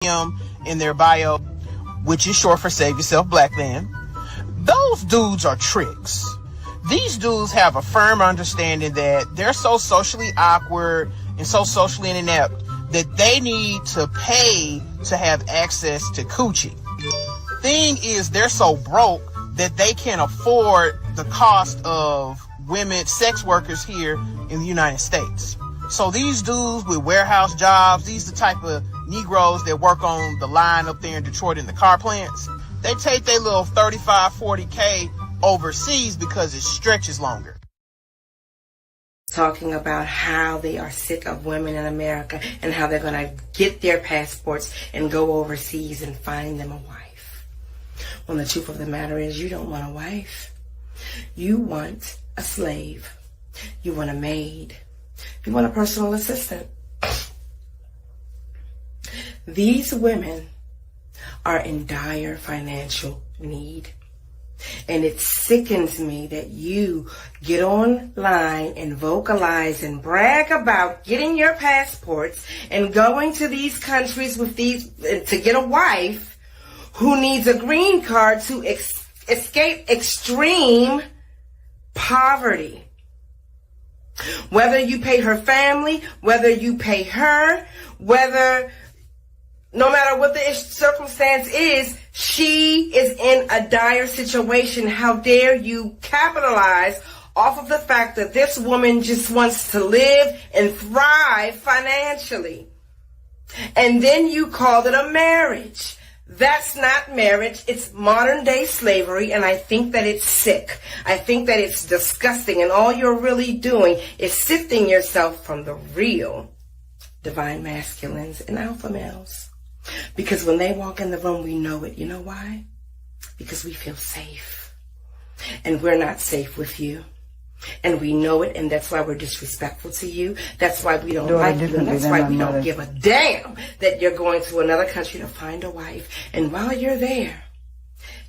in their bio, which is short for Save Yourself Black Man. Those dudes are tricks. These dudes have a firm understanding that they're so socially awkward and so socially inept that they need to pay to have access to coochie. Thing is, they're so broke that they can't afford the cost of women sex workers here in the United States. So these dudes with warehouse jobs, these are the type of Negroes that work on the line up there in Detroit in the car plants. They take their little 35, 40K overseas because it stretches longer. Talking about how they are sick of women in America and how they're going to get their passports and go overseas and find them a wife. Well, the truth of the matter is you don't want a wife. You want a slave. You want a maid. You want a personal assistant. These women are in dire financial need. And it sickens me that you get online and vocalize and brag about getting your passports and going to these countries with these to get a wife who needs a green card to escape extreme poverty. Whether you pay her family, whether you pay her, no matter what the circumstance is, she is in a dire situation. How dare you capitalize off of the fact that this woman just wants to live and thrive financially. And then you call it a marriage. That's not marriage. It's modern day slavery, and I think that it's sick. I think that it's disgusting, and all you're really doing is sifting yourself from the real divine masculines and alpha males. Because when they walk in the room, we know it. You know why? Because we feel safe. And we're not safe with you. And we know it, and that's why we're disrespectful to you. That's why we don't like you, and that's why we don't give a damn that you're going to another country to find a wife. And while you're there,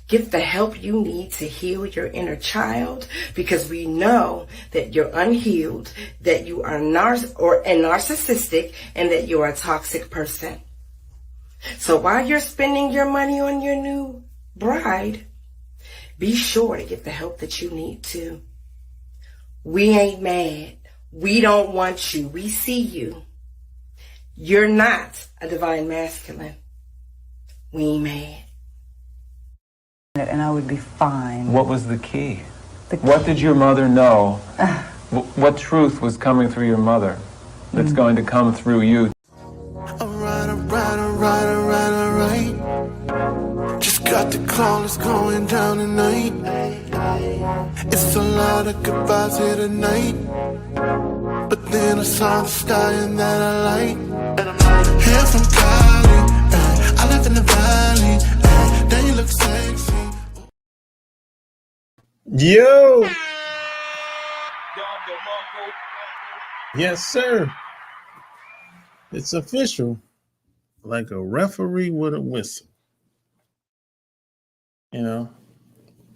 get the help you need to heal your inner child, because we know that you're unhealed, that you are narcissistic, and that you're a toxic person. So while you're spending your money on your new bride, be sure to get the help that you need to. We ain't mad. We don't want you. We see you. You're not a divine masculine. We ain't mad. And I would be fine. What was the key? What did your mother know? What truth was coming through your mother that's going to come through you? Alright. Just got the callers going down tonight. It's a lot of goodbyes here tonight. But then I saw the stallion that I like. Hair from Cali, I live in the valley. Then you look sexy. Yo! Yes, sir. It's official. Like a referee with a whistle. You know,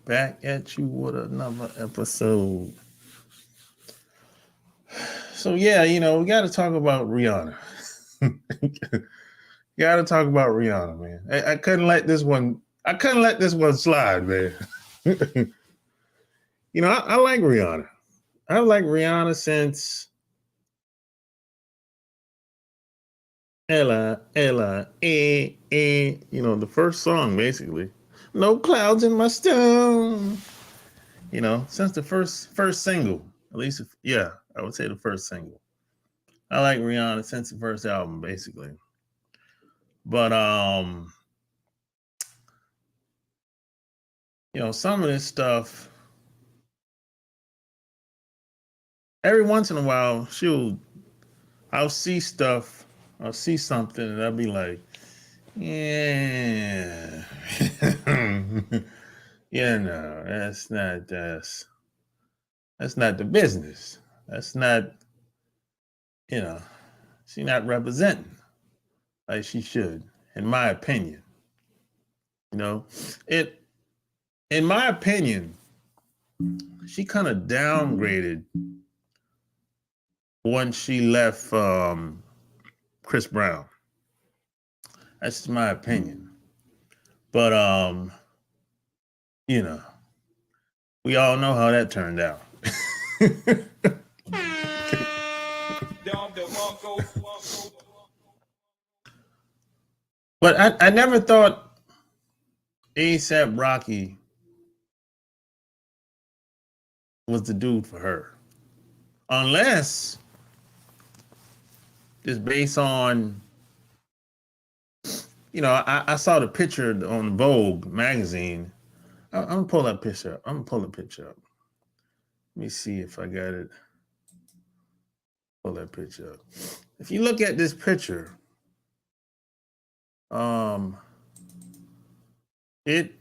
back at you with another episode. So yeah, you know, we got to talk about Rihanna. Got to talk about Rihanna, man. I couldn't let this one. I couldn't let this one slide, man. You know, I like Rihanna. I like Rihanna since Ella, you know, the first song, basically. No clouds in my stone. You know, since the first single, at least, I would say the first single. I like Rihanna since the first album, basically. But, you know, some of this stuff, every once in a while, I'll see stuff, I'll see something, and I'll be like, yeah, yeah, no, that's not the business. That's not, you know, she's not representing like she should, in my opinion. You know, in my opinion, she kind of downgraded once she left Chris Brown. That's just my opinion. But you know, we all know how that turned out. But I never thought ASAP Rocky was the dude for her. Unless it's based on, you know, I saw the picture on Vogue magazine. I'm gonna pull that picture up. I'm gonna pull the picture up. Let me see if I got it. Pull that picture up. If you look at this picture, it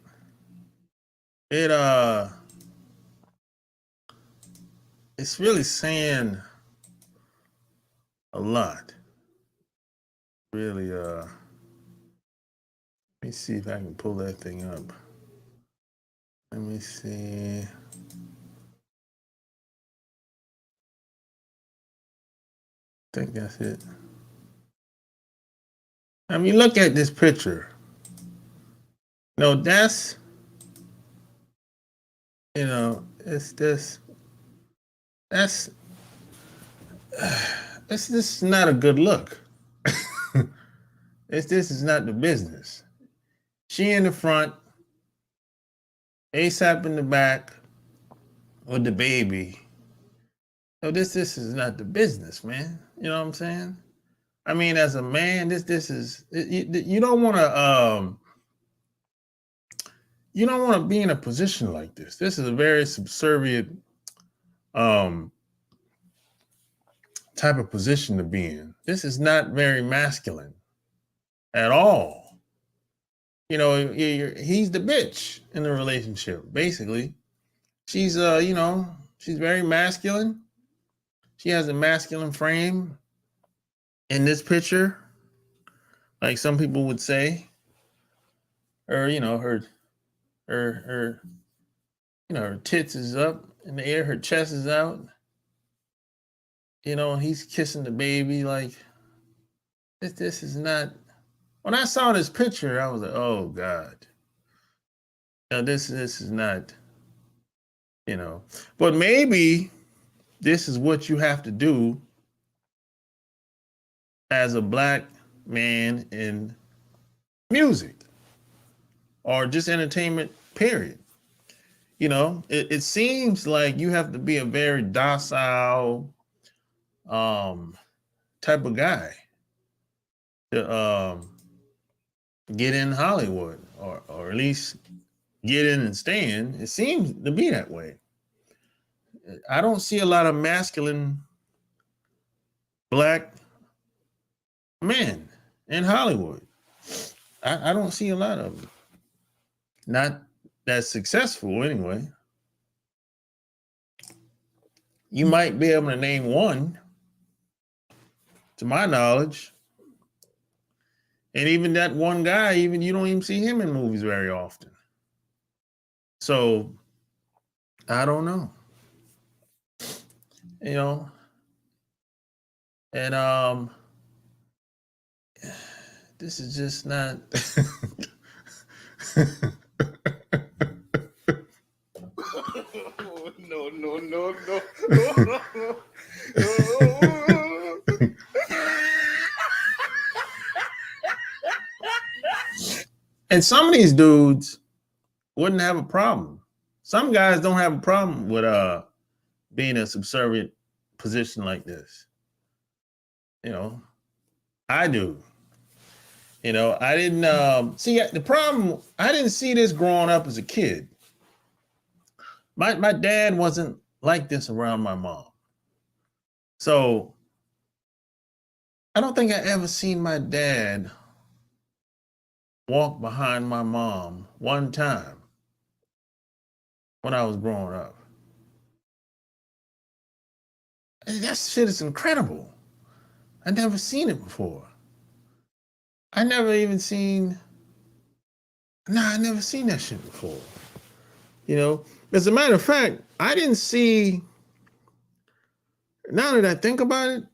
it's really saying a lot. Really, let me see if I can pull that thing up. Let me see. I think that's it. I mean, look at this picture. No, that's, you know, it's this. That's this is not a good look. This is not the business. She in the front, ASAP in the back with the baby. So this is not the business, man. You know what I'm saying? I mean, as a man, this is you don't want to you don't want to be in a position like this. This is a very subservient type of position to be in. This is not very masculine at all. You know, he's the bitch in the relationship, basically. She's, you know, she's very masculine. She has a masculine frame in this picture, like some people would say. Or, you know, her, you know, her tits is up in the air, her chest is out. You know, he's kissing the baby. Like, this is not. When I saw this picture, I was like, oh God. You know, this is not, you know. But maybe this is what you have to do as a black man in music or just entertainment, period. You know, it seems like you have to be a very docile type of guy to get in Hollywood or at least get in and stay in. It seems to be that way. I don't see a lot of masculine black men in Hollywood. I don't see a lot of them. Not that successful anyway. You might be able to name one, to my knowledge. And even that one guy, even you don't even see him in movies very often. So I don't know. You know, and this is just not no. And some of these dudes wouldn't have a problem. Some guys don't have a problem with being in a subservient position like this. You know, I do. You know, I didn't see the problem. I didn't see this growing up as a kid. My dad wasn't like this around my mom. So I don't think I ever seen my dad walk behind my mom one time when I was growing up. That shit is incredible. I never seen it before. I never seen that shit before. You know, as a matter of fact, I didn't see, now that I think about it,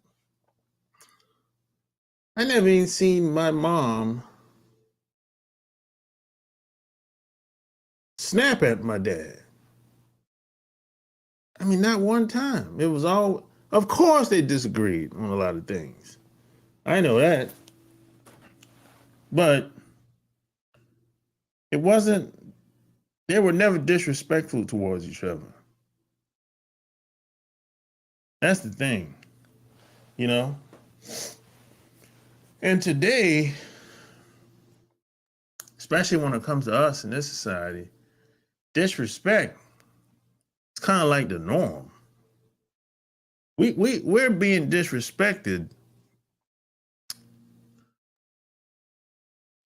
I never even seen my mom snap at my dad. I mean, not one time. It was all, of course they disagreed on a lot of things. I know that. But it wasn't, they were never disrespectful towards each other. That's the thing, you know? And today, especially when it comes to us in this society, disrespect, it's kind of like the norm. We're being disrespected,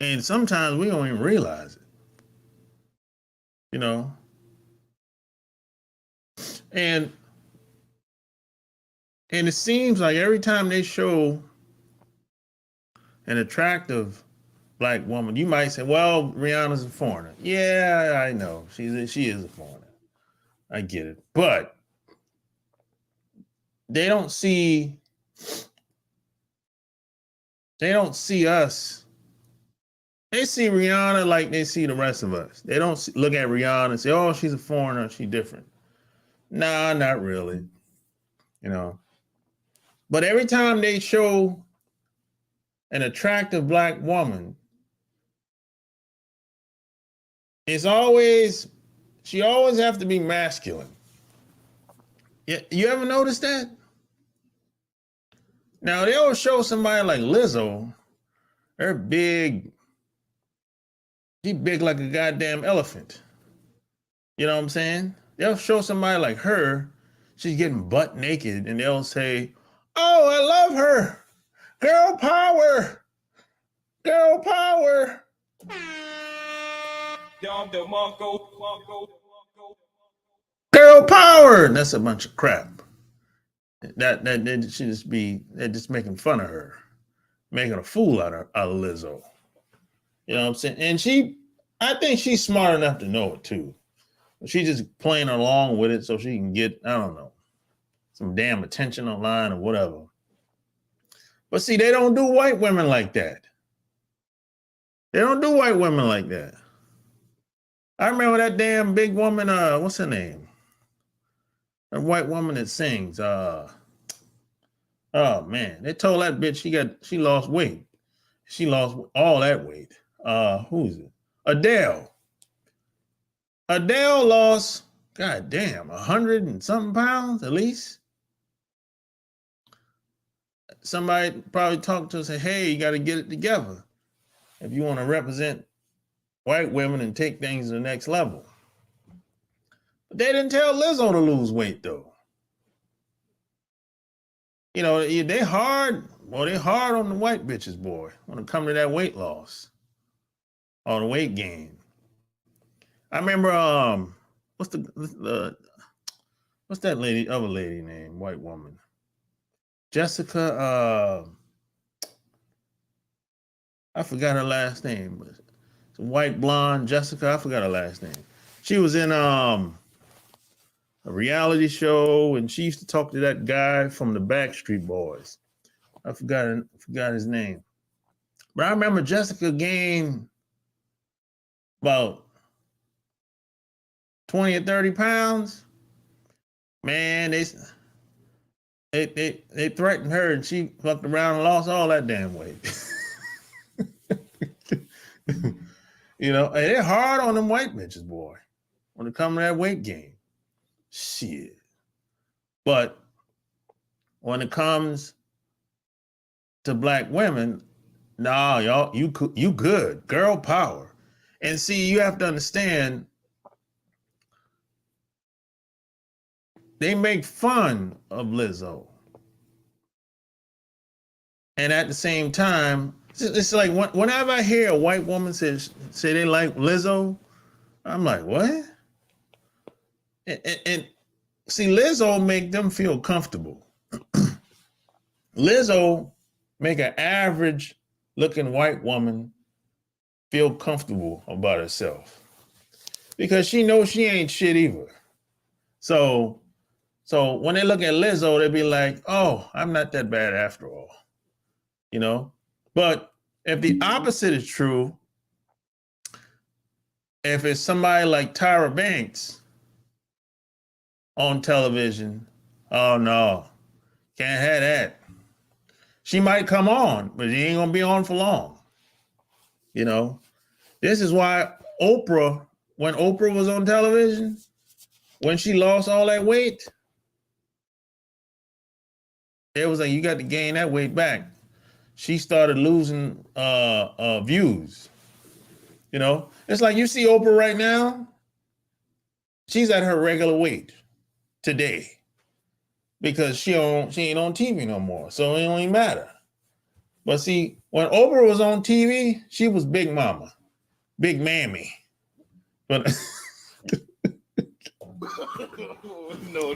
and sometimes we don't even realize it, you know? And it seems like every time they show an attractive black woman, you might say, well, Rihanna's a foreigner. Yeah, I know. She is a foreigner. I get it. But they don't see us. They see Rihanna like they see the rest of us. They don't look at Rihanna and say, oh, she's a foreigner, she's different. Nah, not really. You know. But every time they show an attractive black woman, she always have to be masculine. You ever notice that? Now they'll show somebody like Lizzo, she's big like a goddamn elephant. You know what I'm saying? They'll show somebody like her, she's getting butt naked, and they'll say, oh, I love her. Girl power. Girl power. Girl power. That's a bunch of crap. That should just be, they're just making fun of her, making a fool out of Lizzo. You know what I'm saying? And I think she's smart enough to know it too. She's just playing along with it so she can get, I don't know, some damn attention online or whatever. But see, they don't do white women like that. They don't do white women like that. I remember that damn big woman, what's her name? That white woman that sings. Oh man, they told that bitch she lost weight. She lost all that weight. Who is it? Adele. Adele lost, god damn, 100 and something pounds at least. Somebody probably talked to her and said, hey, you got to get it together if you want to represent white women and take things to the next level. But they didn't tell Lizzo to lose weight, though. You know, they hard on the white bitches, boy, when it comes to that weight loss or the weight gain. I remember, what's that other lady name, white woman? Jessica, I forgot her last name, but it's a white blonde Jessica. I forgot her last name. She was in a reality show, and she used to talk to that guy from the Backstreet Boys. I forgot his name. But I remember Jessica gained about 20 or 30 pounds. Man, they threatened her, and she fucked around and lost all that damn weight. You know, and they're hard on them white bitches, boy, when it comes to that weight gain. Shit. But when it comes to black women, nah, y'all, you good. Girl power. And see, you have to understand, they make fun of Lizzo. And at the same time, it's like whenever I hear a white woman say they like Lizzo, I'm like, what? And see, Lizzo make them feel comfortable. Lizzo make an average looking white woman feel comfortable about herself because she knows she ain't shit either. So when they look at Lizzo, they be like, oh, I'm not that bad after all. You know? But if the opposite is true, if it's somebody like Tyra Banks on television, oh no, can't have that. She might come on, but she ain't gonna be on for long. You know, this is why Oprah, when Oprah was on television, when she lost all that weight, it was like, you got to gain that weight back. She started losing views. You know, it's like you see Oprah right now, she's at her regular weight today because she ain't on TV no more, so it don't even matter. But see, when Oprah was on TV, she was Big Mama, Big Mammy. But no.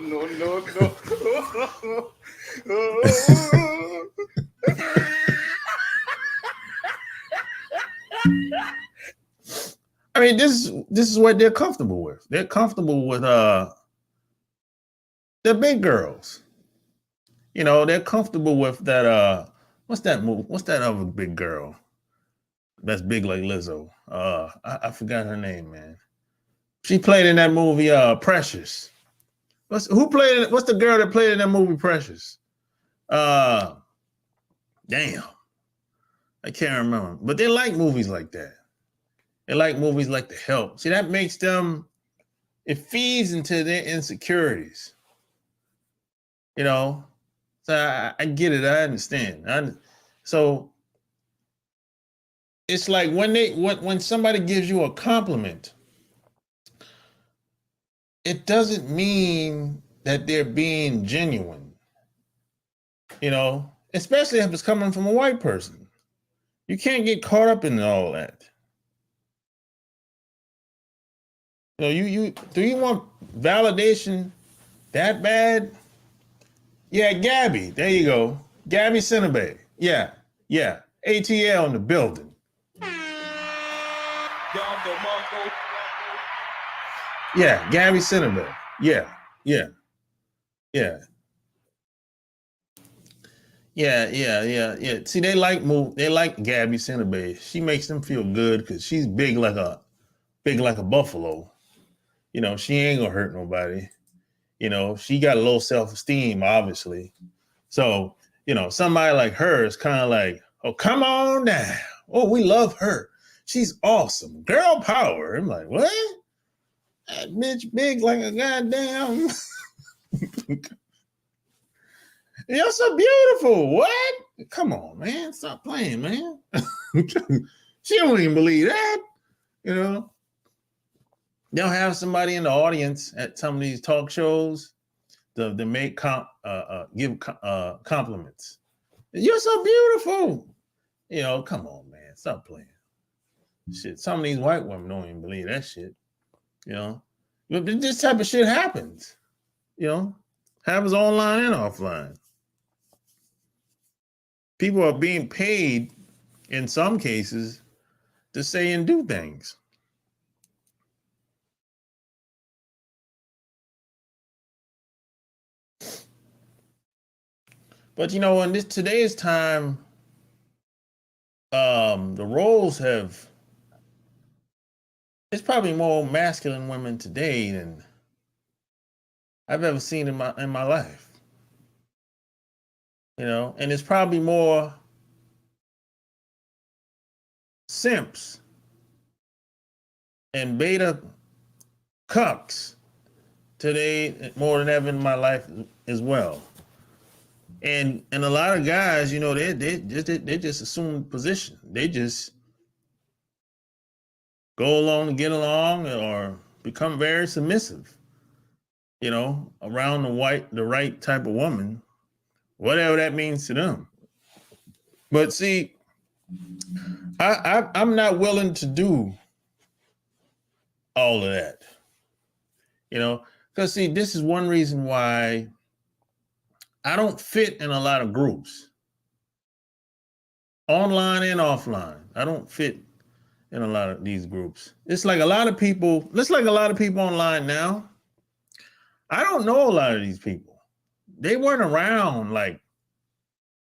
I mean, this is what they're comfortable with. They're comfortable with the big girls. You know, they're comfortable with that. What's that movie? What's that other big girl that's big like Lizzo? I forgot her name, man. She played in that movie Precious. What's the girl that played in that movie Precious? Damn. I can't remember. But they like movies like that. They like movies like The Help. See, that makes them, it feeds into their insecurities. You know? So I get it. I understand. So it's like when somebody gives you a compliment, it doesn't mean that they're being genuine. You know, especially if it's coming from a white person. You can't get caught up in all that. You know, do you want validation that bad? Yeah, Gabby. There you go. Gabby Cinnabay. Yeah. ATL in the building. Yeah, Gabby Cinnabay. Yeah. See, they like Gabby Cinnabay. She makes them feel good because she's big like a buffalo. You know, she ain't gonna hurt nobody. You know, she got a low self-esteem, obviously. So, you know, somebody like her is kind of like, oh, come on down. Oh, we love her. She's awesome. Girl power. I'm like, what? That bitch big like a goddamn. You're so beautiful. What? Come on, man. Stop playing, man. She don't even believe that. You know? They'll have somebody in the audience at some of these talk shows to make give compliments. You're so beautiful. You know, come on, man. Stop playing. Shit, some of these white women don't even believe that shit. You know? But this type of shit happens. You know? Happens online and offline. People are being paid, in some cases, to say and do things. But you know, in today's time, the roles it's probably more masculine women today than I've ever seen in my life. You know, and it's probably more simps and beta cucks today more than ever in my life as well. And a lot of guys, you know, they just assume position. They just go along to get along or become very submissive, you know, around the right type of woman, whatever that means to them. But see, I'm not willing to do all of that, you know, because see, this is one reason why I don't fit in a lot of groups, online and offline. I don't fit in a lot of these groups. It's like a lot of people online now. I don't know a lot of these people. They weren't around like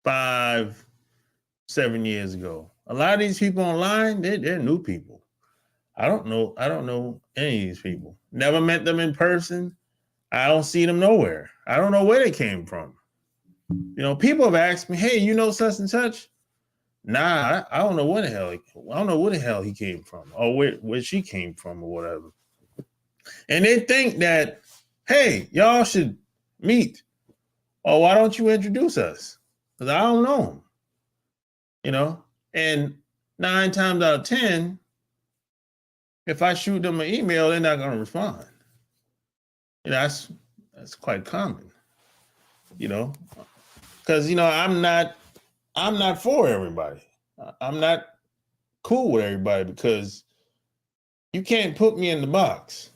5-7 years ago. A lot of these people online, they're new people. I don't know any of these people. Never met them in person. I don't see them nowhere. I don't know where they came from. People have asked me, hey, you know such and such? Nah, I don't know where the hell he came from, or where she came from, or whatever. And they think that, hey, y'all should meet, or why don't you introduce us? Because I don't know them, And 9 times out of 10, if I shoot them an email, they're not going to respond. That's quite common, because I'm not for everybody. I'm not cool with everybody because you can't put me in the box.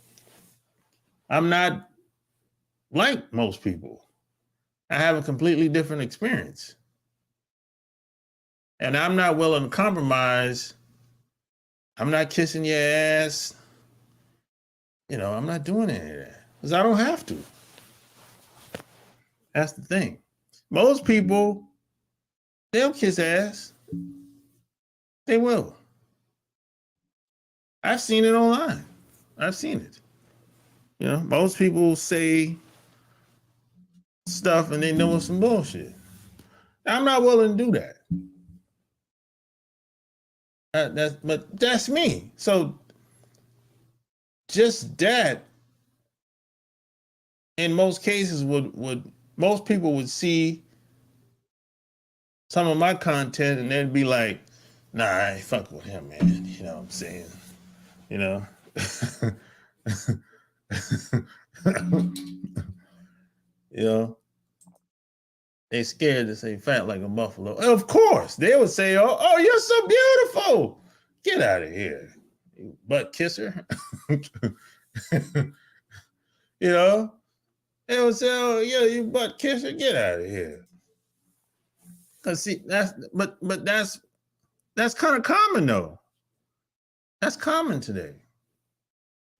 I'm not like most people. I have a completely different experience. And I'm not willing to compromise. I'm not kissing your ass. I'm not doing any of that because I don't have to. That's the thing. Most people, they'll kiss ass. They will. I've seen it online. I've seen it. Most people say stuff and they know it's some bullshit. I'm not willing to do that. But that's me. So just that, in most cases, would most people would see some of my content and they'd be like, nah, I ain't fuck with him, man. You know what I'm saying? They scared to say fat like a buffalo. Of course, they would say, oh, you're so beautiful. Get out of here, you butt kisser. They would say, oh, yeah, you butt kisser. Get out of here. Cause see, that's kind of common though. That's common today.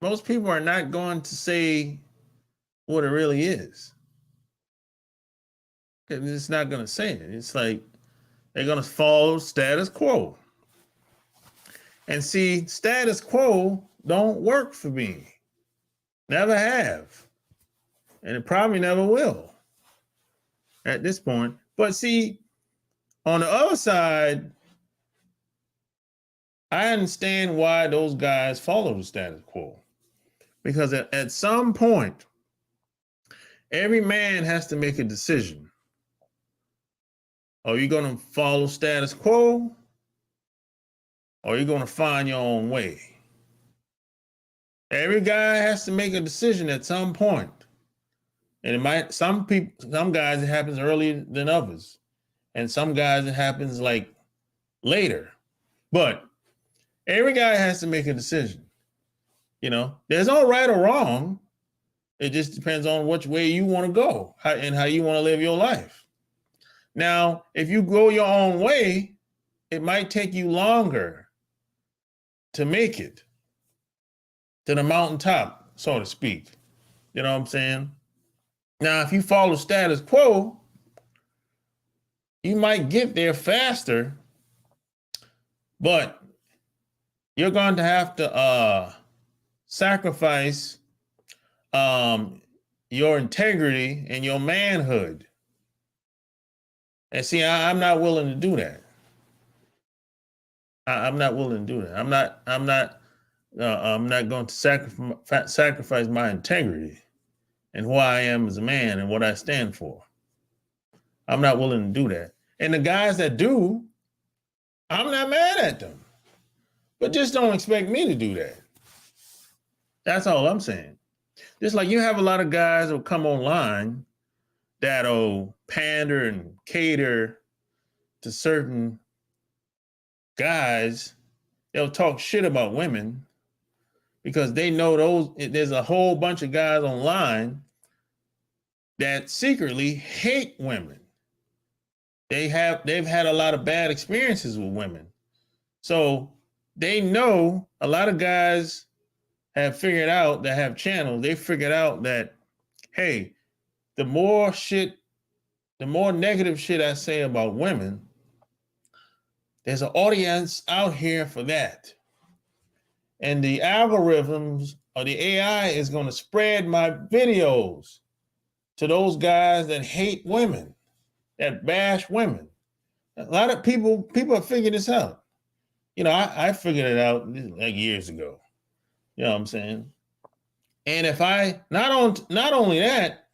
Most people are not going to say what it really is. It's not going to say it. It's like they're going to follow status quo. And see, status quo don't work for me. Never have. And it probably never will at this point. But see, on the other side, I understand why those guys follow the status quo. Because at some point, every man has to make a decision. Are you going to follow status quo? Or are you going to find your own way? Every guy has to make a decision at some point. And it might, some guys it happens earlier than others. And some guys it happens like later. But every guy has to make a decision. There's no right or wrong. It just depends on which way you want to go and how you want to live your life. Now, if you go your own way, it might take you longer to make it to the mountaintop, so to speak. You know what I'm saying? Now, if you follow status quo, you might get there faster, but you're going to have to sacrifice your integrity and your manhood. And see, I'm not willing to do that. I'm not willing to do that. I'm not going to sacrifice my integrity and who I am as a man and what I stand for. I'm not willing to do that. And the guys that do, I'm not mad at them. But just don't expect me to do that. That's all I'm saying. Just like you have a lot of guys who come online that'll pander and cater to certain guys. They'll talk shit about women because they know there's a whole bunch of guys online that secretly hate women. They've had a lot of bad experiences with women. So they know a lot of guys have figured out that have channels. They figured out that, hey, the more negative shit I say about women, there's an audience out here for that. And the algorithms or the AI is going to spread my videos to those guys that hate women, that bash women. A lot of people have figured this out. You know, I figured it out like years ago. You know what I'm saying? And if I not only that,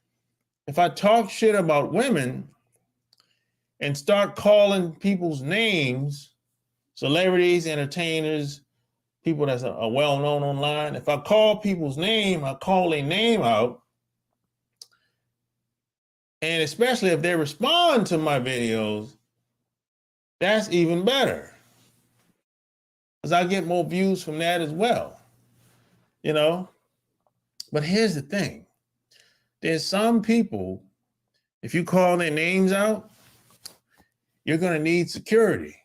if I talk shit about women and start calling people's names, celebrities, entertainers, people that are well known online, if I call people's name, I call their name out, and especially if they respond to my videos, that's even better, because I get more views from that as well, you know. But here's the thing. There's some people, if you call their names out, you're going to need security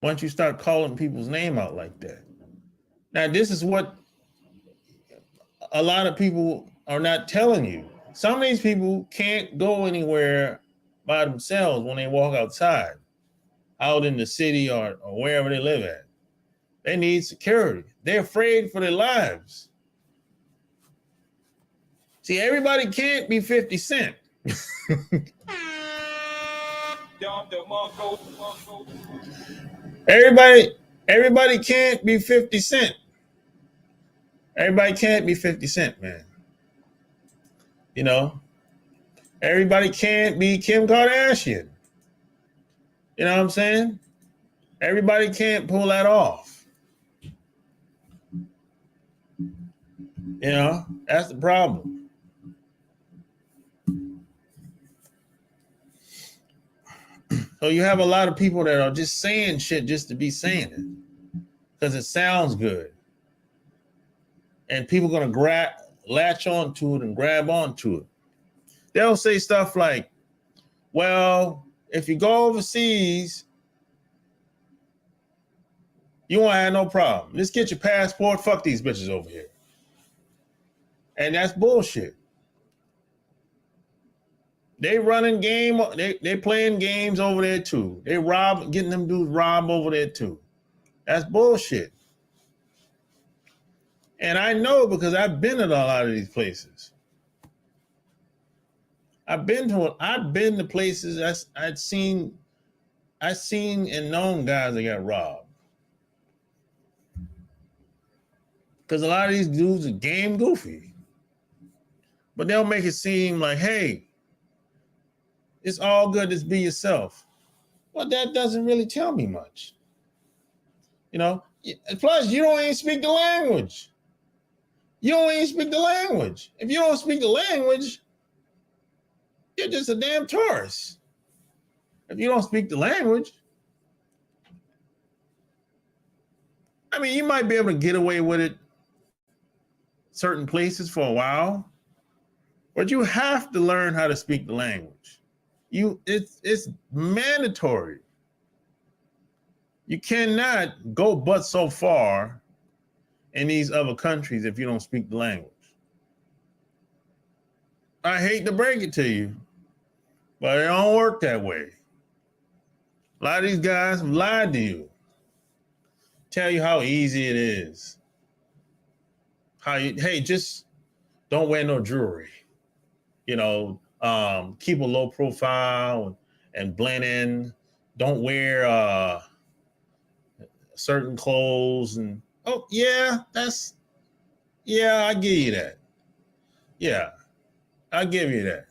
once you start calling people's name out like that. Now, this is what a lot of people are not telling you. Some of these people can't go anywhere by themselves when they walk outside, out in the city or wherever they live at. They need security. They're afraid for their lives. See, everybody can't be 50 Cent. Everybody can't be 50 Cent. Everybody can't be 50 Cent, man. You know, everybody can't be Kim Kardashian. You know what I'm saying? Everybody can't pull that off. You know, that's the problem. So you have a lot of people that are just saying shit just to be saying it because it sounds good. And people are going to latch onto it and grab onto it. They'll say stuff like, well, if you go overseas, you won't have no problem. Just get your passport. Fuck these bitches over here. And that's bullshit. They running game. They playing games over there too. They getting them dudes robbed over there too. That's bullshit. And I know because I've been at a lot of these places. I've been to places I've seen and known guys that got robbed. Because a lot of these dudes are game goofy. But they'll make it seem like, hey, it's all good, just be yourself. Well, that doesn't really tell me much. You know, plus you don't even speak the language. You don't even speak the language. If you don't speak the language, you're just a damn tourist. If you don't speak the language, I mean, you might be able to get away with it certain places for a while, but you have to learn how to speak the language. It's mandatory. You cannot go but so far in these other countries if you don't speak the language. I hate to break it to you, but it don't work that way. A lot of these guys have lied to you. Tell you how easy it is. Hey, just don't wear no jewelry. You know, keep a low profile and blend in. Don't wear certain clothes and I give you that. Yeah, I give you that.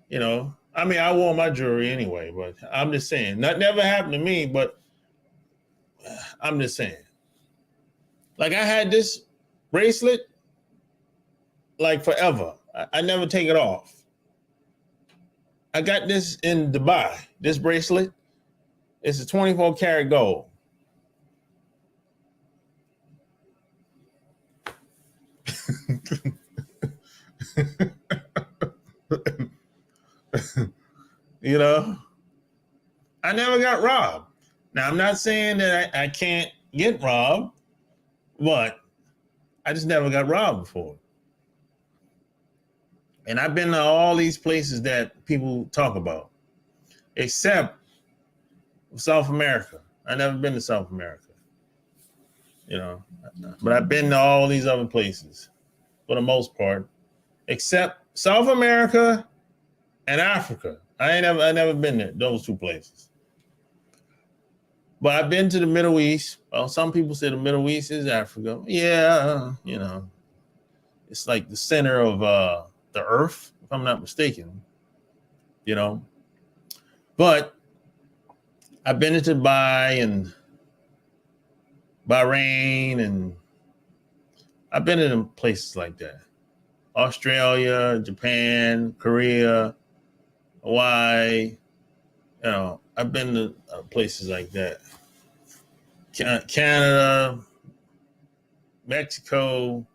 You know, I mean, I wore my jewelry anyway, but I'm just saying, that never happened to me, but I'm just saying. Like, I had this bracelet like forever. I never take it off. I got this in Dubai, this bracelet. It's a 24 karat gold. You know, I never got robbed. Now, I'm not saying that I can't get robbed, but I just never got robbed before. And I've been to all these places that people talk about, except South America. I've never been to South America. you know. But I've been to all these other places for the most part, except South America and Africa. I never been there, those two places. But I've been to the Middle East. Well, some people say the Middle East is Africa. Yeah, you know, it's like the center of the earth, if I'm not mistaken, you know. But I've been to Dubai and Bahrain, and I've been in places like that. Australia, Japan, Korea, Hawaii. You know, I've been to places like that. Canada, Mexico,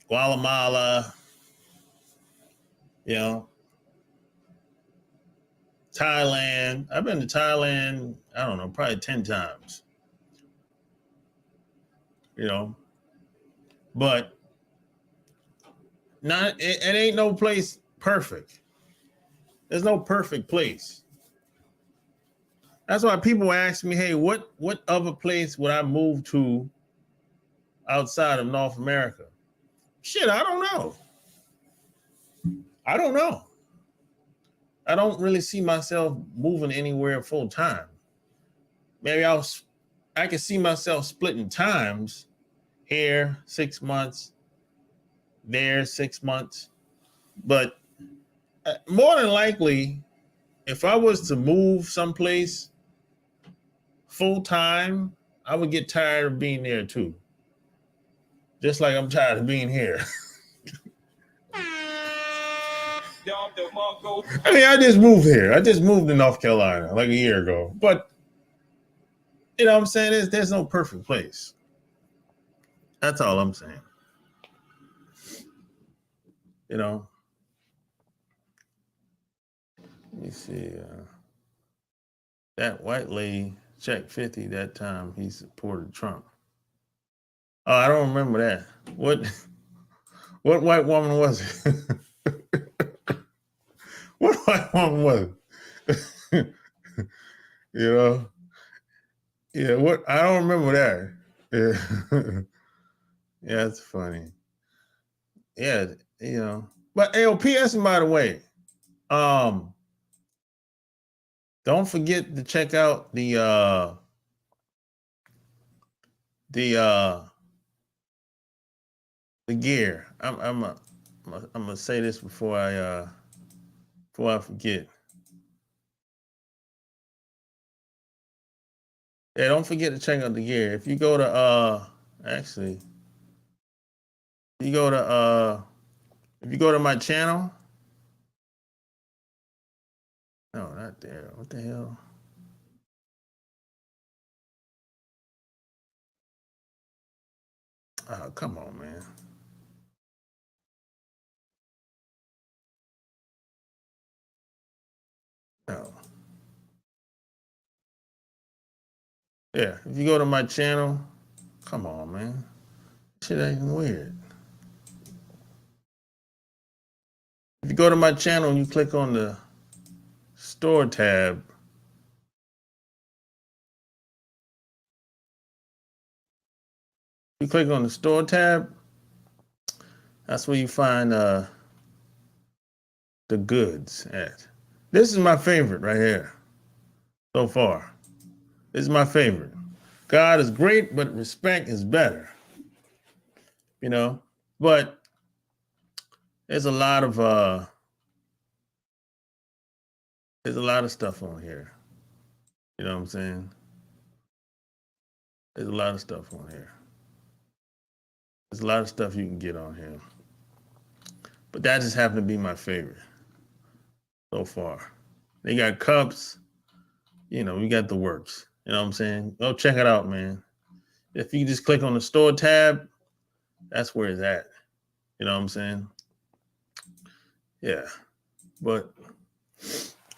Guatemala, you know, Thailand. I've been to Thailand, I don't know, probably 10 times, you know, but it ain't no place perfect. There's no perfect place. That's why people ask me, hey, what other place would I move to outside of North America? Shit, I don't know. I don't know. I don't really see myself moving anywhere full time. Maybe I can see myself splitting times here 6 months, there 6 months. But more than likely, if I was to move someplace full time, I would get tired of being there too. Just like I'm tired of being here. I mean, I just moved here. I just moved to North Carolina like a year ago. But, you know what I'm saying? There's no perfect place. That's all I'm saying. You know? Let me see. That white lady checked 50 that time he supported Trump. Oh, I don't remember that. What white woman was it? What white woman was it? You know? Yeah, what? I don't remember that. Yeah. Yeah, that's funny. Yeah, you know. But PS, by the way, don't forget to check out the gear. I'm gonna say this before I forget. Yeah, don't forget to check out the gear. If you go to actually, if you go to my channel. No, not there. What the hell? Oh, come on, man. No. Yeah, if you go to my channel, come on, man. Shit ain't weird. If you go to my channel and you click on the store tab, you click on the store tab, that's where you find the goods at. This is my favorite right here so far. This is my favorite. God is great, but respect is better. You know, but there's a lot of stuff on here. You know what I'm saying? There's a lot of stuff on here. There's a lot of stuff you can get on here. But that just happened to be my favorite so far. They got cups. You know, we got the works. You know what I'm saying? Go check it out, man. If you just click on the store tab, that's where it's at. You know what I'm saying? Yeah. But,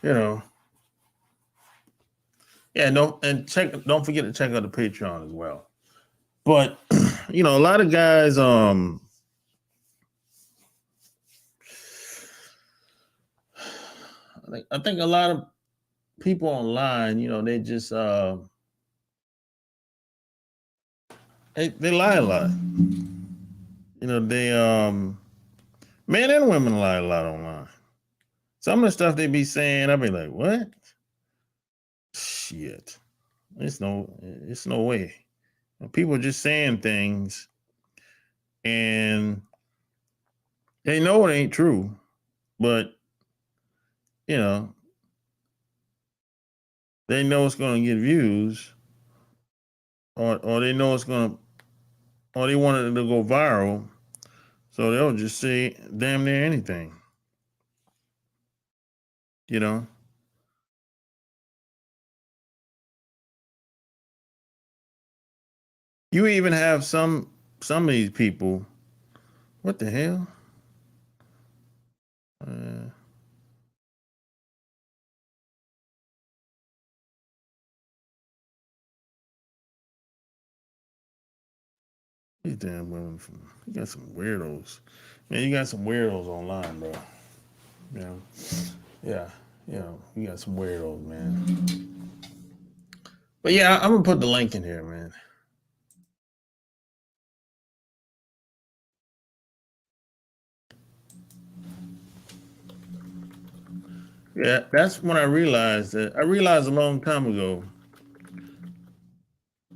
you know. Yeah, don't forget to check out the Patreon as well. But, you know, a lot of guys, I think a lot of people online, you know, they just they lie a lot. You know, they men and women lie a lot online. Some of the stuff they be saying, I'll be like, what? Shit. It's no way. People are just saying things and they know it ain't true, but you know, they know it's gonna get views, or they know it's gonna, or they want it to go viral, so they'll just say damn near anything. You know? You even have some of these people. What the hell? These damn women you got some weirdos. Man, you got some weirdos online, bro. You know? Yeah. You know, you got some weirdos, man. But yeah, I'm gonna put the link in here, man. Yeah, that's when I realized a long time ago,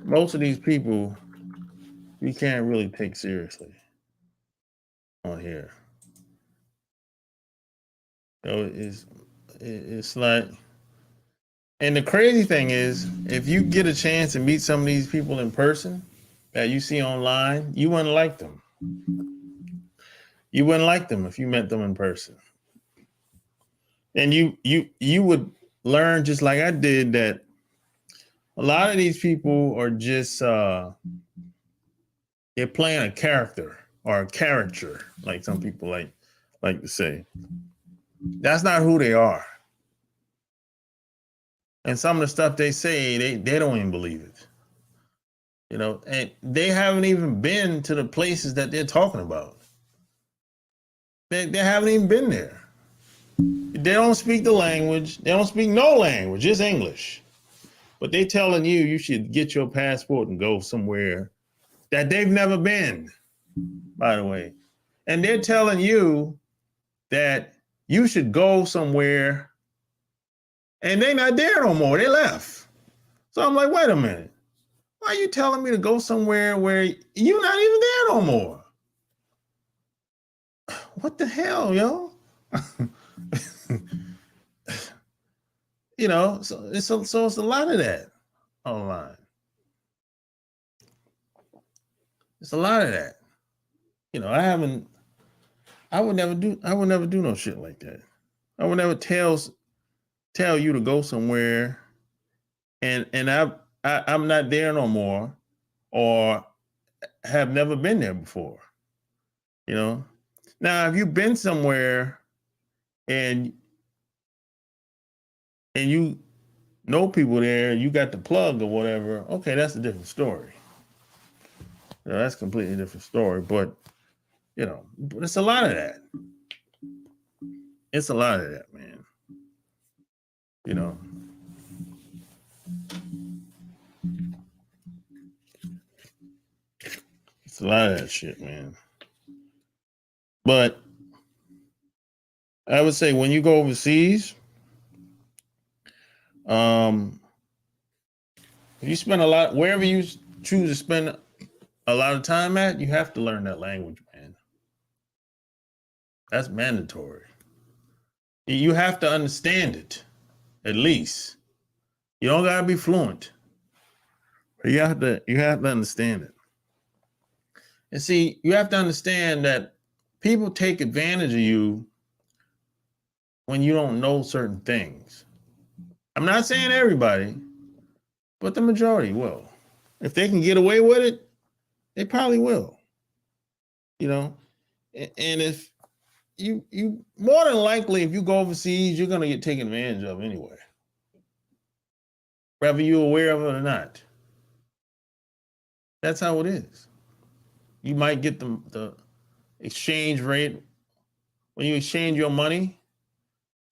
most of these people you can't really take seriously on here. So it's like, and the crazy thing is, if you get a chance to meet some of these people in person that you see online, you wouldn't like them. You wouldn't like them if you met them in person. And you would learn, just like I did, that a lot of these people are just they're playing a character or a caricature, like some people like to say. That's not who they are. And some of the stuff they say, they don't even believe it. You know, and they haven't even been to the places that they're talking about. They haven't even been there. They don't speak the language. They don't speak no language, just English. But they telling you should get your passport and go somewhere that they've never been, by the way. And they're telling you that you should go somewhere and they're not there no more. They left. So I'm like, wait a minute. Why are you telling me to go somewhere where you're not even there no more? What the hell, yo? You know, so it's a lot of that online. It's a lot of that. You know, I would never do no shit like that. I would never tell you to go somewhere and I'm not there no more, or have never been there before. You know? Now, if you've been somewhere and you know people there, you got the plug or whatever, okay, that's a different story. You know, that's a completely different story. But, you know, but it's a lot of that. It's a lot of that, man. You know. It's a lot of that shit, man. But I would say when you go overseas, if you spend a lot, wherever you choose to spend a lot of time at, you have to learn that language, man. That's mandatory. You have to understand it, at least. You don't gotta be fluent, but you have to understand it. And see, you have to understand that people take advantage of you when you don't know certain things. I'm not saying everybody, but the majority will. If they can get away with it, they probably will. You know, and if you more than likely, if you go overseas, you're gonna get taken advantage of anyway, whether you're aware of it or not. That's how it is. You might get the exchange rate. When you exchange your money,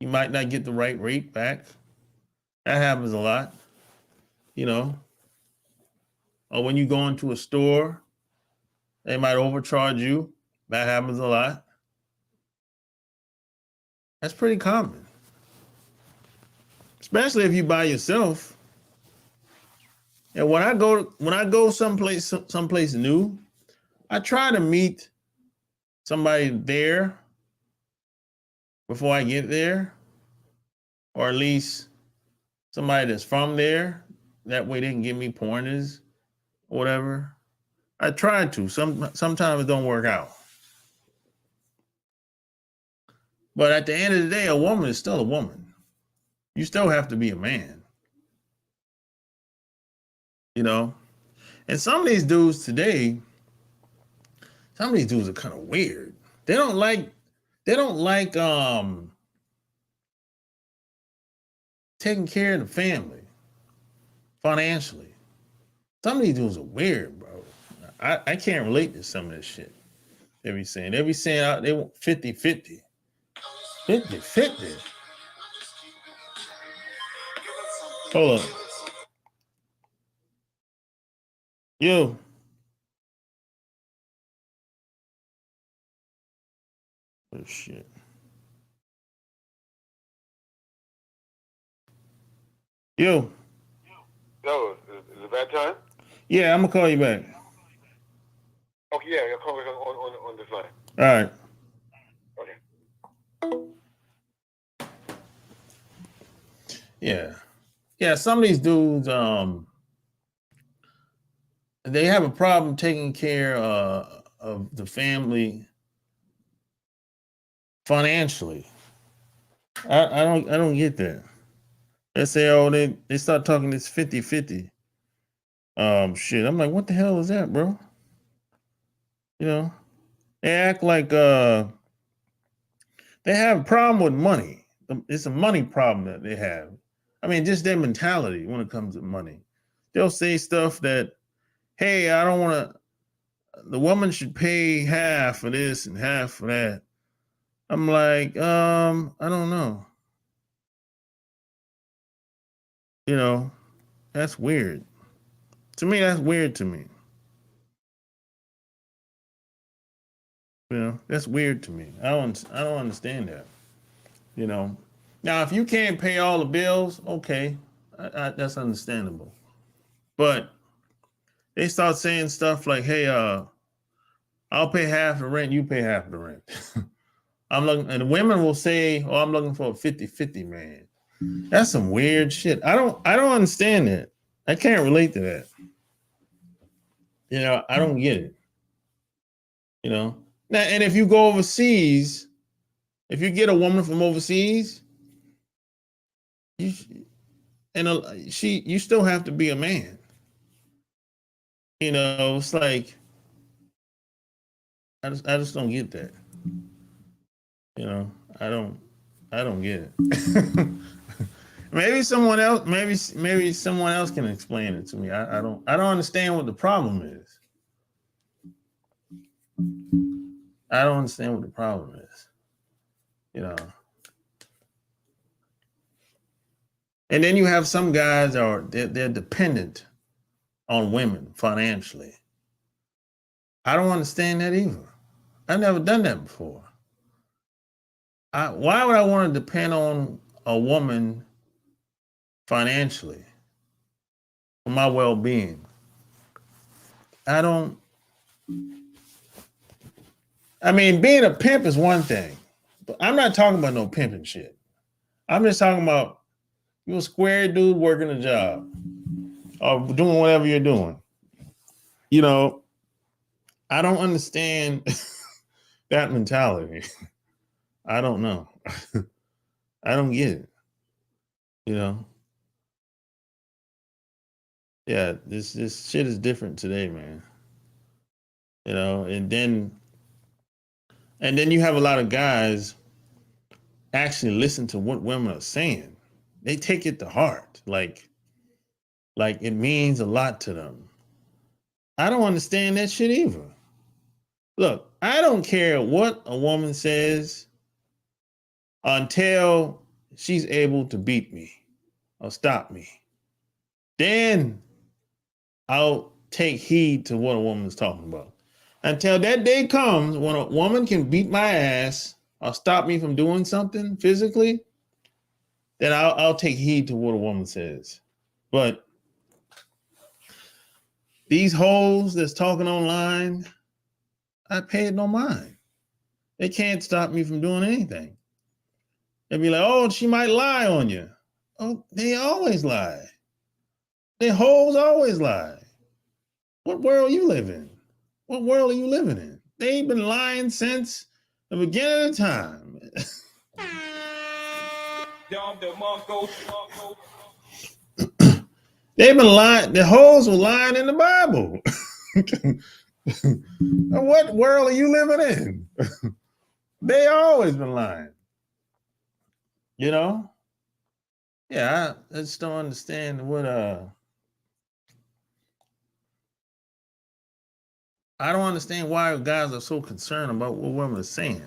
you might not get the right rate back. That happens a lot, you know. or when you go into a store, they might overcharge you. That happens a lot. That's pretty common, especially if you by yourself. And when I go someplace new, I try to meet somebody there before I get there, or at least somebody that's from there. That way they can give me pointers or whatever. I try to. Sometimes it don't work out. But at the end of the day, a woman is still a woman. You still have to be a man. You know? And some of these dudes today, some of these dudes are kind of weird. They don't like taking care of the family financially. Some of these dudes are weird, bro. I can't relate to some of this shit. They be saying they want 50-50. 50-50. Hold on. You. Oh shit. You. Yo, is it bad time? Yeah, I'm gonna call you back. Okay, yeah, you're calling on this line. All right. Okay. Yeah. Yeah, some of these dudes, they have a problem taking care of the family financially. I don't get that. They say, oh, they start talking this 50-50 shit. I'm like, what the hell is that, bro? You know, they act like they have a problem with money. It's a money problem that they have. I mean, just their mentality when it comes to money. They'll say stuff that, hey, I don't want to, the woman should pay half for this and half for that. I'm like, I don't know. You know, that's weird. To me, that's weird to me. You know, that's weird to me. I don't understand that. You know, now if you can't pay all the bills, okay, that's understandable. But they start saying stuff like, "Hey, I'll pay half the rent, you pay half the rent." I'm looking, and the women will say, "Oh, I'm looking for a 50-50 man." That's some weird shit. I don't understand that. I can't relate to that. You know, I don't get it. You know, now, and if you go overseas, if you get a woman from overseas, you still have to be a man. You know, it's like I just don't get that. You know, I don't get it. Maybe someone else can explain it to me. I don't understand what the problem is. I don't understand what the problem is. You know. And then you have some guys they're dependent on women financially. I don't understand that either. I've never done that before. Why would I want to depend on a woman financially for my well-being? I mean, being a pimp is one thing, but I'm not talking about no pimping shit. I'm just talking about you a square dude working a job or doing whatever you're doing. You know, I don't understand that mentality. I don't know. I don't get it. You know? Yeah, this shit is different today, man. You know, and then you have a lot of guys actually listen to what women are saying. They take it to heart. Like it means a lot to them. I don't understand that shit either. Look, I don't care what a woman says until she's able to beat me or stop me. Then I'll take heed to what a woman is talking about. Until that day comes when a woman can beat my ass or stop me from doing something physically, then I'll take heed to what a woman says. But these hoes that's talking online, I pay it no mind. They can't stop me from doing anything. They'll be like, oh, she might lie on you. Oh, they always lie. They hoes always lie. What world you live in? What world are you living in? They ain't been lying since the beginning of time. They've been lying. The hoes were lying in the Bible. What world are you living in? They always been lying. You know? Yeah, I just don't understand what I don't understand why guys are so concerned about what women are saying.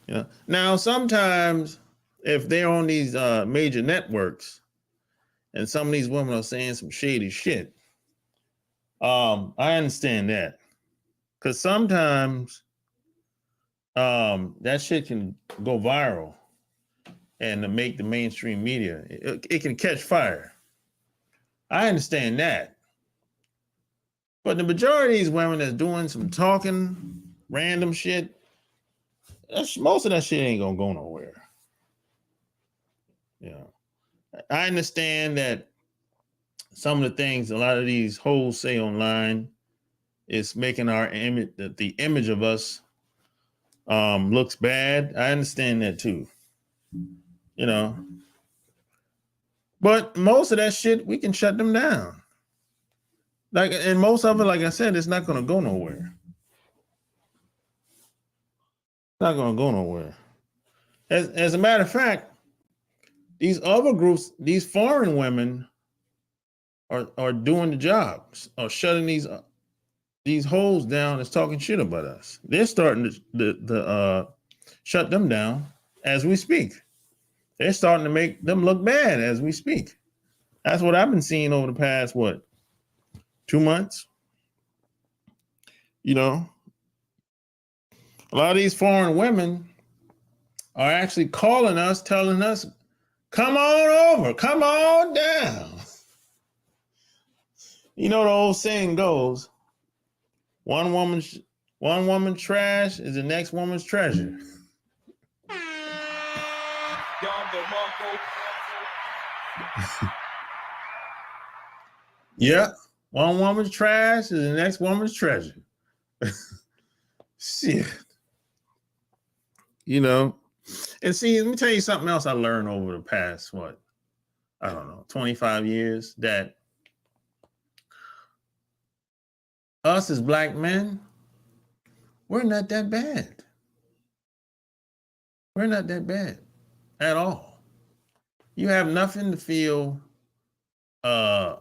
You know? Now, sometimes if they're on these major networks and some of these women are saying some shady shit, I understand that. Because sometimes that shit can go viral and to make the mainstream media. It can catch fire. I understand that. But the majority of these women that's doing some talking, random shit, most of that shit ain't gonna go nowhere. You know, I understand that some of the things a lot of these hoes say online is making our image, the image of us, looks bad. I understand that too. You know, but most of that shit we can shut them down. Like, and most of it, like I said, it's not gonna go nowhere. Not gonna go nowhere. As a matter of fact, these other groups, these foreign women, are doing the jobs, are shutting these hoes down that's talking shit about us. They're starting to shut them down as we speak. They're starting to make them look bad as we speak. That's what I've been seeing over the past, 2 months? You know, a lot of these foreign women are actually calling us, telling us, come on over, come on down. You know, the old saying goes, one woman's trash is the next woman's treasure. Yeah, one woman's trash is the next woman's treasure. Shit. You know, and see, let me tell you something else I learned over the past, 25 years, that us as black men, we're not that bad. We're not that bad at all. You have nothing to feel, bad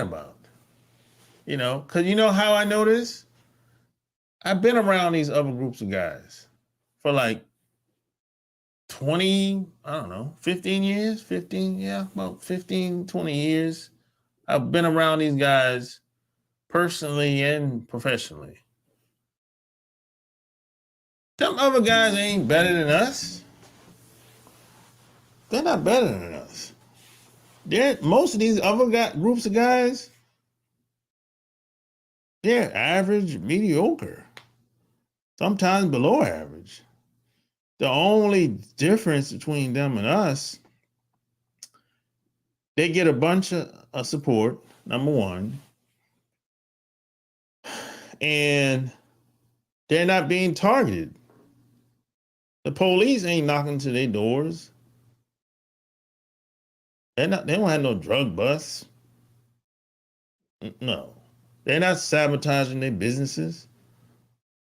about. You know, because you know how I know this? I've been around these other groups of guys for like 15 years, about 15, 20 years. I've been around these guys personally and professionally. Them other guys ain't better than us. They're not better than us. Most of these other groups of guys, they're average, mediocre, sometimes below average. The only difference between them and us, they get a bunch of support, number one, and they're not being targeted. The police ain't knocking to their doors. They don't have no drug busts. No. They're not sabotaging their businesses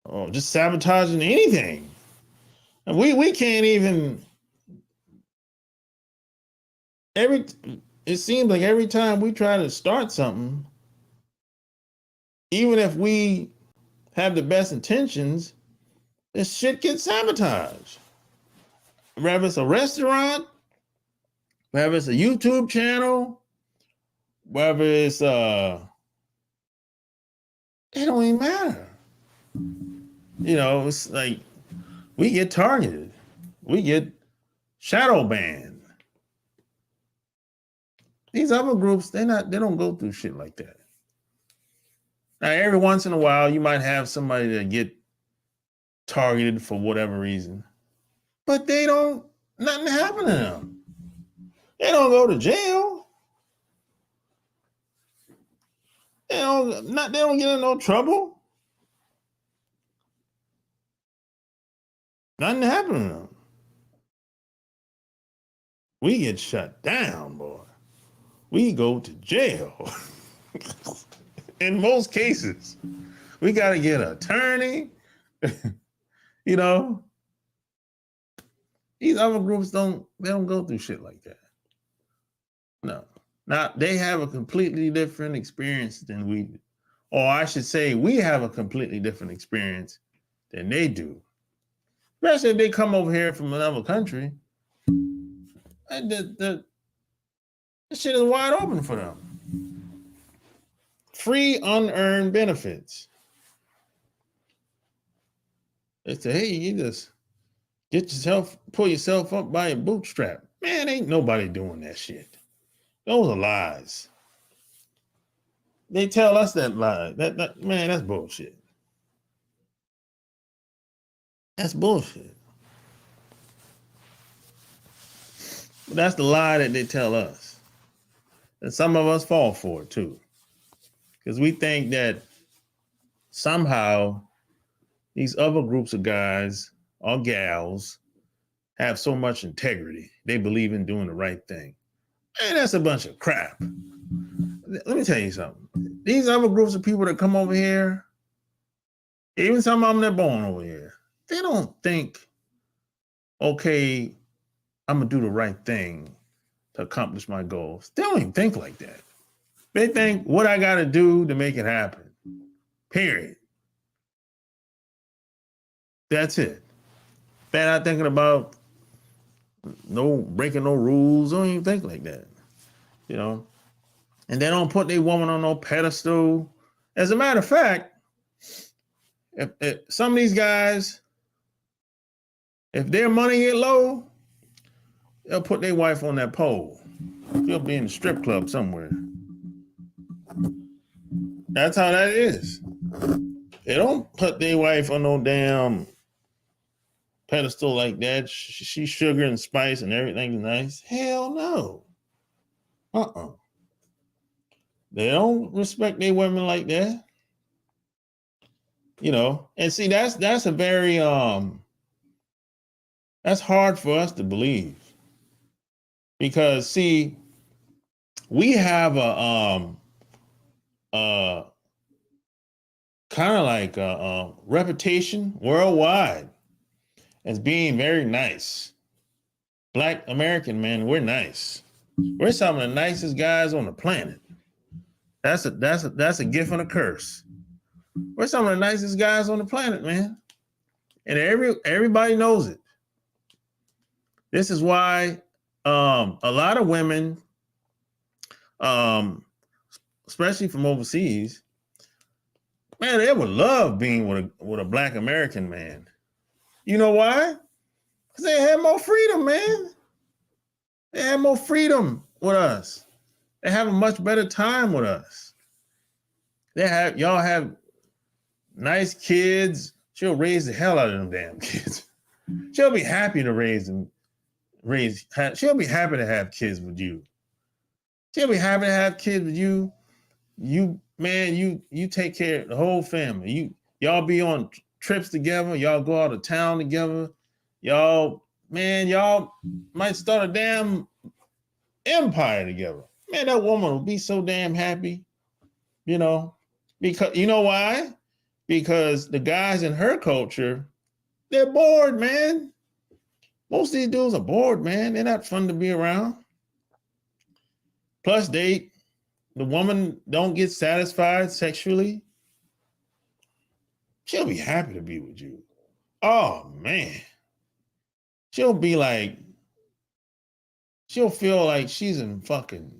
or just sabotaging anything. And we can't even, it seems like every time we try to start something, even if we have the best intentions, this shit gets sabotaged. Whether it's a restaurant, whether it's a YouTube channel, whether it's it don't even matter. You know, it's like we get targeted. We get shadow banned. These other groups, they don't go through shit like that. Now, every once in a while, you might have somebody that get targeted for whatever reason, but nothing happen to them. They don't go to jail. They don't get in no trouble. Nothing happened to them. We get shut down, boy. We go to jail. In most cases, we got to get an attorney. You know, these other groups don't go through shit like that. No. Now, they have a completely different experience than we do. Or I should say, we have a completely different experience than they do. Especially if they come over here from another country. And the shit is wide open for them. Free unearned benefits. They say, hey, you just pull yourself up by your bootstrap. Man, ain't nobody doing that shit. Those are lies. They tell us that lie. Man, that's bullshit. That's bullshit. But that's the lie that they tell us. And some of us fall for it too. Because we think that somehow these other groups of guys or gals have so much integrity. They believe in doing the right thing. Man, that's a bunch of crap. Let me tell you something. These other groups of people that come over here, even some of them that are born over here, they don't think, okay, I'm going to do the right thing to accomplish my goals. They don't even think like that. They think what I got to do to make it happen. Period. That's it. They're not thinking about breaking no rules. They don't even think like that. You know? And they don't put their woman on no pedestal. As a matter of fact, if some of these guys, if their money get low, they'll put their wife on that pole. She'll be in the strip club somewhere. That's how that is. They don't put their wife on no damn pedestal like that. She's sugar and spice and everything's nice. Hell no. They don't respect their women like that. You know, and see, that's a very that's hard for us to believe. Because see, we have a kind of like a reputation worldwide as being very nice. Black American men, we're nice. We're some of the nicest guys on the planet. That's a gift and a curse. We're some of the nicest guys on the planet, man. And everybody knows it. This is why a lot of women, especially from overseas, man, they would love being with a Black American man. You know why? Because they have more freedom, man. They have more freedom with us. They have a much better time with us. Y'all have nice kids. She'll raise the hell out of them damn kids. She'll be happy to raise them. She'll be happy to have kids with you. She'll be happy to have kids with you. You take care of the whole family. Y'all be on trips together. Y'all go out of town together. Y'all might start a damn empire together. Man, that woman will be so damn happy. You know, because you know why? Because the guys in her culture, they're bored, man. Most of these dudes are bored, man. They're not fun to be around. Plus, the woman don't get satisfied sexually. She'll be happy to be with you. Oh, man. She'll feel like she's in fucking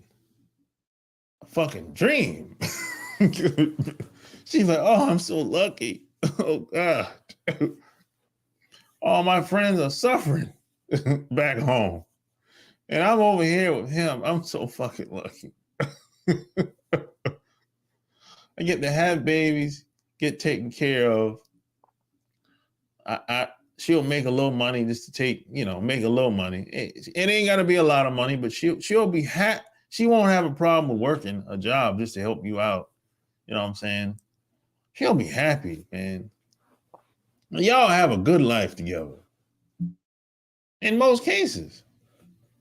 fucking dream. She's like, oh, I'm so lucky. Oh God. All my friends are suffering back home. And I'm over here with him. I'm so fucking lucky. I get to have babies, get taken care of. She'll make a little money just to make a little money. It ain't got to be a lot of money, but she'll be happy. She won't have a problem with working a job just to help you out. You know what I'm saying? She'll be happy, man. Y'all have a good life together. In most cases.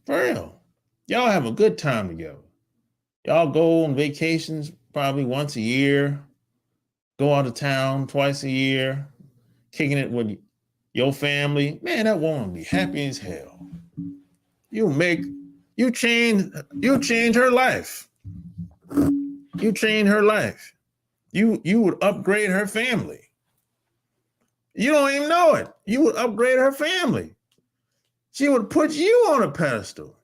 For real. Y'all have a good time together. Y'all go on vacations probably once a year. Go out of town twice a year. Kicking it with your family. Man, that woman will be happy as hell. You change her life. You change her life. You would upgrade her family. You don't even know it. You would upgrade her family. She would put you on a pedestal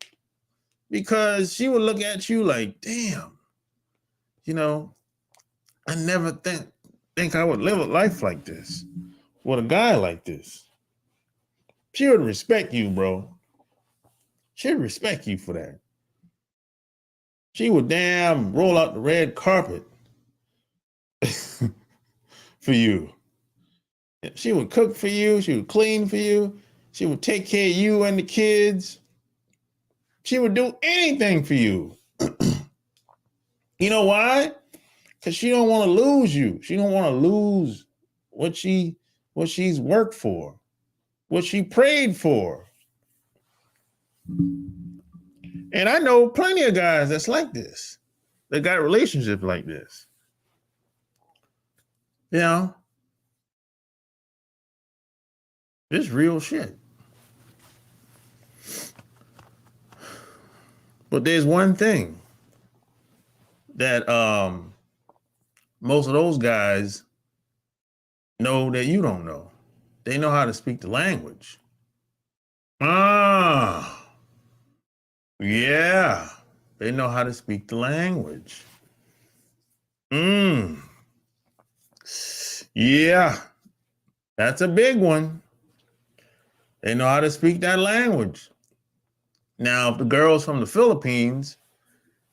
because she would look at you like, damn, I never think I would live a life like this with a guy like this. She would respect you, bro. She'd respect you for that. She would damn roll out the red carpet for you. She would cook for you. She would clean for you. She would take care of you and the kids. She would do anything for you. You know why? Because she don't want to lose you. She don't want to lose what she's worked for, what she prayed for. And I know plenty of guys that's like this. They got relationships like this. It's real shit. But there's one thing that most of those guys know that you don't know. They know how to speak the language. Yeah. They know how to speak the language. Yeah. That's a big one. They know how to speak that language. Now, if the girl's from the Philippines,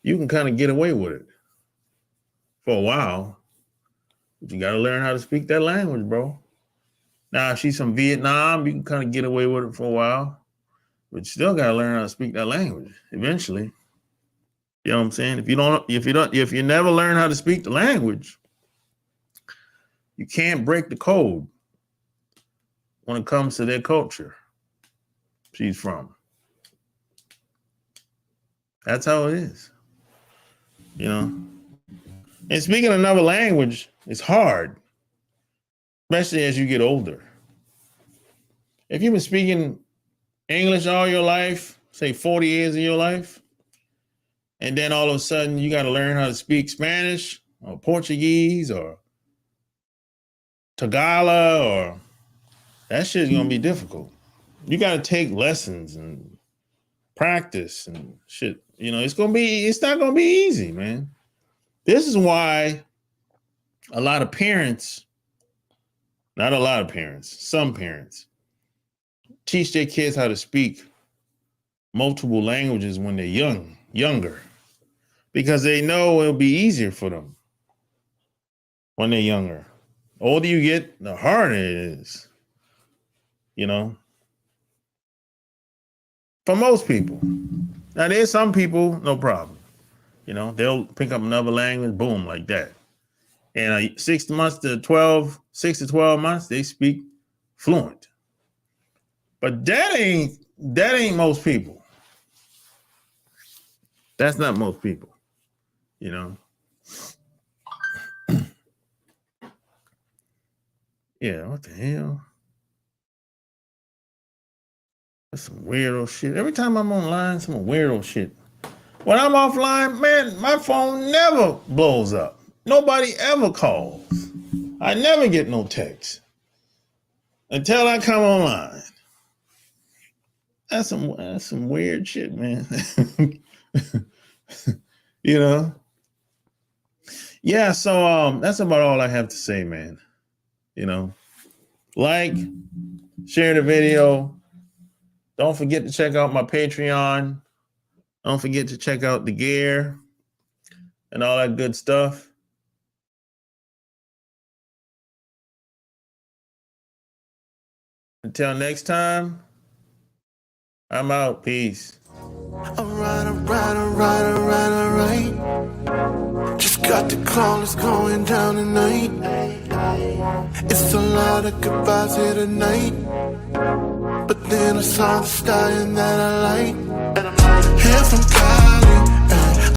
you can kind of get away with it for a while. But you got to learn how to speak that language, bro. Now, if she's from Vietnam, you can kind of get away with it for a while. But you still got to learn how to speak that language eventually. You know what I'm saying? If you never learn how to speak the language, you can't break the code when it comes to their culture she's from. That's how it is. And speaking another language is hard, especially as you get older. If you've been speaking English all your life, say 40 years of your life, and then all of a sudden you got to learn how to speak Spanish or Portuguese or Tagalog, that shit's going to be difficult. You got to take lessons and practice and shit. It's not going to be easy, man. This is why a lot of parents, not a lot of parents, some parents teach their kids how to speak multiple languages when they're younger, because they know it'll be easier for them when they're younger. The older you get, the harder it is, for most people. Now, there's some people, no problem. They'll pick up another language, boom, like that. And 6 to 12 months, they speak fluent. But that ain't most people. That's not most people, Yeah, what the hell? That's some weirdo shit. Every time I'm online, some weirdo shit. When I'm offline, man, my phone never blows up. Nobody ever calls. I never get no text until I come online. That's some weird shit, man. Yeah, so that's about all I have to say, man. You know, like, share the video. Don't forget to check out my Patreon. Don't forget to check out the gear and all that good stuff. Until next time, I'm out. Peace. Alright. Just got the callers going down tonight. It's a lot of goodbyes here tonight. But then I saw the stallion that I like. Here from Cali.